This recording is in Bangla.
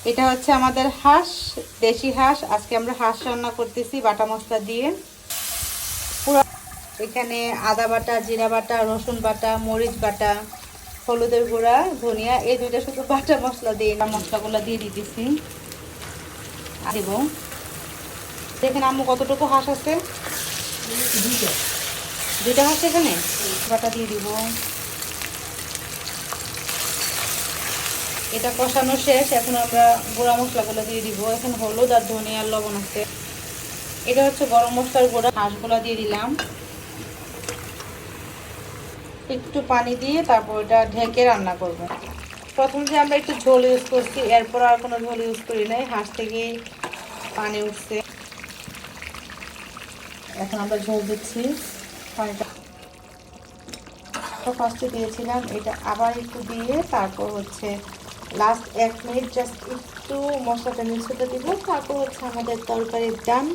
এটা হচ্ছে আমাদের হাঁস, দেশি হাঁস। আজকে আমরা হাঁস রান্না করতেছি বাটা মশলা দিয়ে। পুরো এখানে আদা বাটা, জিরা বাটা, রসুন বাটা, মরিচ বাটা, হলুদের গুঁড়া, ধনিয়া, এই দুইটা শুধু বাটা মশলা দিয়ে মশলাগুলো দিয়ে দিতেছি। দেব দেখেন আম্মু কতটুকু হাঁস আছে, দুইটা হাঁস এখানে। বাটা দিয়ে দিব। এটা কষানো শেষ, এখন আমরা গুঁড়া মশলাগুলো দিয়ে দিব। এখন হলুদ আর ধনিয়ার লবণ আছে। এটা হচ্ছে গরম মশলার গুঁড়া। হাঁসগুলো দিয়ে দিলাম, একটু পানি দিয়ে তারপর এটা ঢেকে রান্না করব। প্রথমে যে আমরা একটু ঝোল ইউজ করছি, এরপর আর কোনো ঝোল ইউজ করি নাই, হাঁস থেকে পানি উঠছে। এখন আমরা ঝোল দিচ্ছি। পানিটা ফার্স্টে দিয়েছিলাম, এটা আবার একটু দিয়ে তারপর হচ্ছে লাস্ট 1 মিনিট জাস্ট একটু মশলাটা মিক্স হতে দিব, তারপর হচ্ছে আমাদের তরকারির ডান।